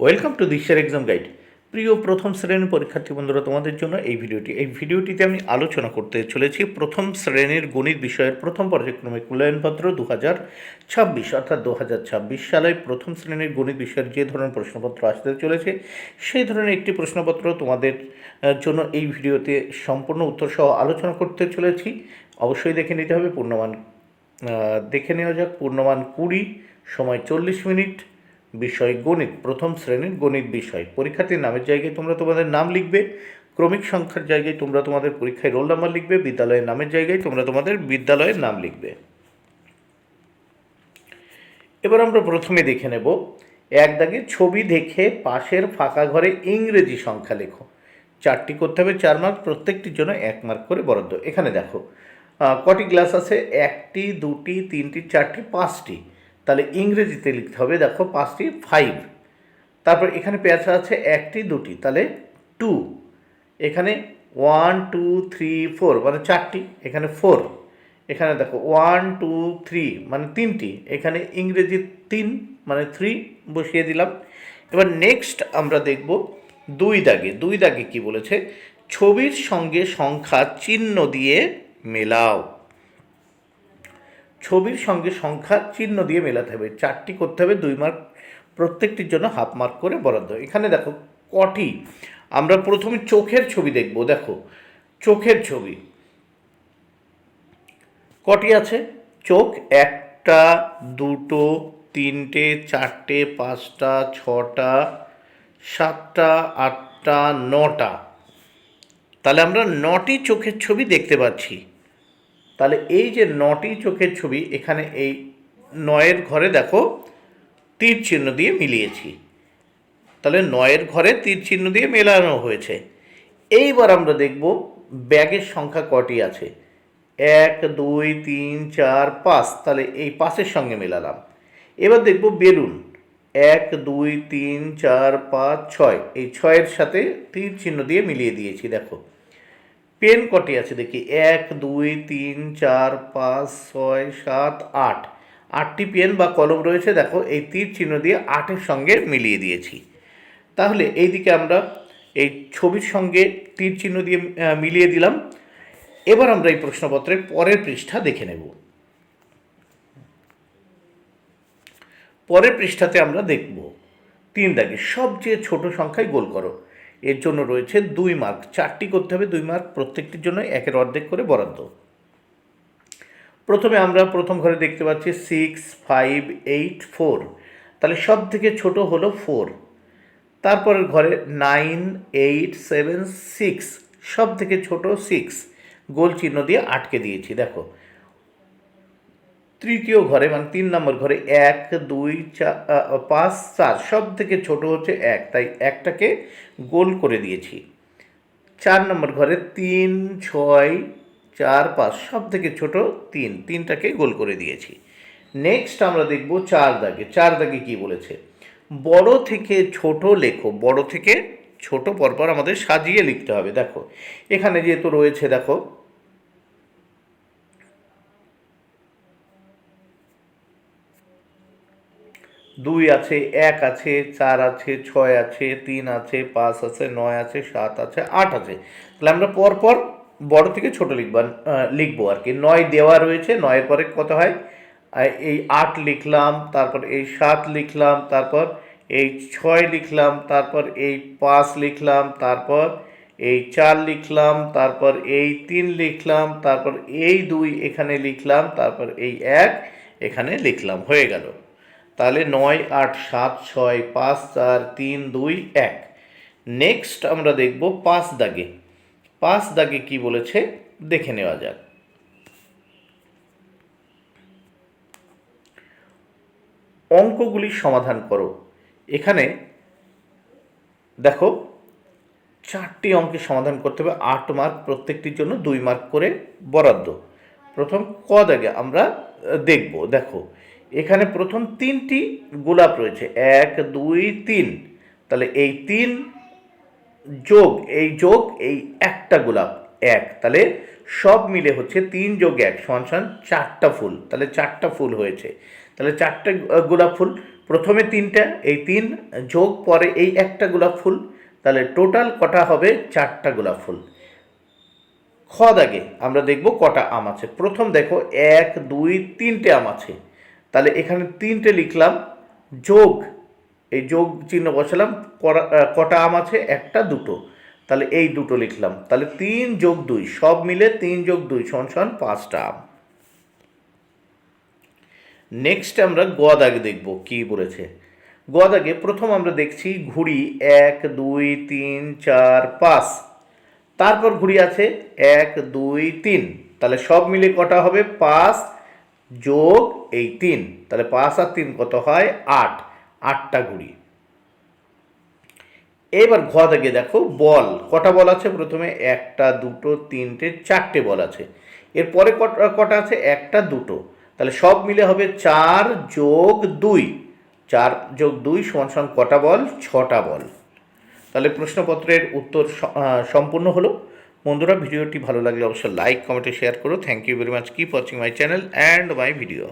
Welcome to দিশার exam guide. প্রিয় প্রথম শ্রেণীর পরীক্ষার্থী বন্ধুরা, তোমাদের জন্য এই ভিডিওটিতে আমি আলোচনা করতে চলেছি প্রথম শ্রেণীর গণিত বিষয়ের প্রথম পর্যায়ক্রমিক মূল্যায়নপত্র 2026 অর্থাৎ 2026 সালে প্রথম শ্রেণীর গণিত বিষয়ের যে ধরনের প্রশ্নপত্র আসতে চলেছে সেই ধরনের একটি প্রশ্নপত্র তোমাদের জন্য এই ভিডিওতে সম্পূর্ণ উত্তর সহ আলোচনা করতে চলেছি। অবশ্যই দেখে নিতে হবে। পূর্ণমান দেখে নেওয়া যাক। পূর্ণমান 20, সময় 40 মিনিট, বিষয় গণিত, প্রথম শ্রেণীর গণিত বিষয়। পরীক্ষার্থীর নামের জায়গায় তোমরা তোমাদের নাম লিখবে, ক্রমিক সংখ্যার জায়গায় তোমরা তোমাদের পরীক্ষায় রোল নাম্বার লিখবে, বিদ্যালয়ের নামের জায়গায় তোমরা তোমাদের বিদ্যালয়ের নাম লিখবে। এবার আমরা প্রথমে দেখে নেব, এক দাগে ছবি দেখে পাশের ফাঁকা ঘরে ইংরেজি সংখ্যা লেখো। 4টি করতে হবে, 4 মার্ক, প্রত্যেকটির জন্য 1 মার্ক করে বরাদ্দ। এখানে দেখো কটি গ্লাস আছে, 1টি, 2টি, 3টি, 4টি, 5টি। তাহলে ইংরেজিতে লিখতে হবে, দেখো 5টি 5। তারপর এখানে পেঁচা আছে 1টি, 2টি, তাহলে 2। এখানে 1 2 3 4 মানে 4টি, এখানে 4। এখানে দেখো 1 2 3 মানে 3টি, এখানে ইংরেজি 3 মানে 3 বসিয়ে দিলাম। এবার নেক্সট আমরা দেখব 2 দাগে কি বলেছে, ছবির সঙ্গে সংখ্যা চিহ্ন দিয়ে মেলাও। ছবির সঙ্গে সংখ্যা চিহ্ন দিয়ে মেলাতে হবে। 4টি করতে হবে, 2 মার্ক, প্রত্যেকটির জন্য হাফ মার্ক করে বরাদ্দ। এখানে দেখো কটি, আমরা প্রথমে চোখের ছবি দেখব। দেখো চোখের ছবি কটি আছে, চোখ 1টা 2টো 3টে 4টে 5টা 6টা 7টা 8টা 9টা। তাহলে আমরা 9টি চোখের ছবি দেখতে পাচ্ছি। তাহলে এই যে 9টি চোখের ছবি, এখানে এই 9-এর ঘরে দেখো তীর চিহ্ন দিয়ে মিলিয়েছি। তাহলে 9-এর ঘরে তীর চিহ্ন দিয়ে মেলানো হয়েছে। এইবার আমরা দেখব ব্যাগের সংখ্যা কটি আছে, 1 2 3 4 5। তাহলে এই 5-এর সঙ্গে মেলালাম। এবার দেখব বেলুন, 1 2 3 4 5 6, এই 6-এর সাথে তীর চিহ্ন দিয়ে মিলিয়ে দিয়েছি। দেখো পেন কটি আছে দেখি, 1 2 3 4 5 6 7 8, 8টি পেন বা কলম রয়েছে। দেখো এই তীর চিহ্ন দিয়ে 8-এর সঙ্গে মিলিয়ে দিয়েছি। তাহলে এই দিকে আমরা এই ছবির সঙ্গে তীর চিহ্ন দিয়ে মিলিয়ে দিলাম। এবার আমরা এই প্রশ্নপত্রের পরের পৃষ্ঠা দেখে নেব। পরের পৃষ্ঠাতে আমরা দেখব 3 দাগে সবচেয়ে ছোট সংখ্যায় গোল করো। এর জন্য রয়েছে 2 মার্ক। 4টি করতে হবে, 2 মার্ক, প্রত্যেকটির জন্য 1-এর অর্ধেক করে বরাদ্দ। প্রথমে আমরা প্রথম ঘরে দেখতে পাচ্ছি 6 5 8 4। তাহলে সব থেকে ছোট হলো 4। তারপরের ঘরে 9 8 7 6, সব থেকে ছোট 6, গোল চিহ্ন দিয়ে আটকে দিয়েছি। দেখো তৃতীয় ঘরে মানে 3 নম্বর ঘরে 1 2 5 4, সব থেকে ছোট হচ্ছে 1, তাই 1টাকে গোল করে দিয়েছি। 4 নম্বর ঘরে 3 6 4 5, সব থেকে ছোট 3, 3টাকে গোল করে দিয়েছি। নেক্সট আমরা দেখব 4 দাগে। 4 দাগে কি বলেছে, বড় থেকে ছোট লেখো। বড় থেকে ছোট পরপর আমাদের সাজিয়ে লিখতে হবে। দেখো এখানে যেহেতু রয়েছে, দেখো 2 আছে, 1 আছে, 4 আছে, 6 আছে, 3 আছে, 5 আছে, 9 আছে, 7 আছে, 8 আছে। তাহলে আমরা পরপর বড় থেকে ছোট লিখবো আর কি। 9 দেওয়া রয়েছে, 9-এর পরে কত হয়, এই 8 লিখলাম, তারপর এই 7 লিখলাম, তারপর এই 6 লিখলাম, তারপর এই 5 লিখলাম, তারপর এই 4 লিখলাম, তারপর এই 3 লিখলাম, তারপর এই 2 এখানে লিখলাম, তারপর এই 1 এখানে লিখলাম, হয়ে গেল। তাহলে 9 8 7 6 5 4 3 2 1। নেক্সট আমরা দেখব 5 দাগে। 5 দাগে কি বলেছে দেখে নেওয়া যাক। অঙ্কগুলির সমাধান করো। এখানে দেখো 4টি অঙ্কের সমাধান করতে হবে, 8 মার্ক, প্রত্যেকটির জন্য 2 মার্ক করে বরাদ্দ। প্রথম ক দাগে আমরা দেখব। দেখো এখানে প্রথম 3টি গোলাপ রয়েছে, 1 2 3। তাহলে এই 3 যোগ এই একটা গোলাপ 1, তাহলে সব মিলে হচ্ছে 3 যোগ 1 সমান 4টা ফুল। তাহলে 4টা ফুল হয়েছে। তাহলে 4টে গোলাপ ফুল, প্রথমে 3টা, এই 3 যোগ পরে এই একটা গোলাপ ফুল, তাহলে টোটাল কটা হবে? 4টা গোলাপ ফুল। খ দাগে আমরা দেখব কটা আম আছে। প্রথম দেখো 1 2 3টে আম আছে, তাহলে এখানে 3টে লিখলাম, যোগ এই যোগ চিহ্ন বসালাম। কটা আম আছে? একটা দুটো, তাহলে এই দুটো লিখলাম। তাহলে 3 যোগ 2 সব মিলে 3 যোগ 2 সমান সমান 5টা আম। নেক্সট আমরা গ দাগে দেখব কি বলেছে। গ দাগে প্রথম আমরা দেখছি ঘুড়ি 1 2 3 4 5, তারপর ঘুড়ি আছে 1 2 3, তাহলে সব মিলে কটা হবে? 5 যোগ এই 3, তাহলে 5 আর 3 কত হয়? 8, 8টা ঘুড়ি। এবার ঘ দাগে দেখো বল, কটা বল আছে? প্রথমে 1টা 2টো 3টে 4টে বল আছে। এরপরে কটা আছে? 1টা 2টো, তাহলে সব মিলে হবে 4 যোগ 2, 4 যোগ 2 সমান সমান কটা বল? 6টা বল। তাহলে প্রশ্নপত্রের উত্তর সম্পূর্ণ হলো। বন্ধুরা, ভিডিওটি ভালো লাগলে অবশ্যই লাইক কমেন্টে শেয়ার করো। Thank you very much, keep watching my channel and my video.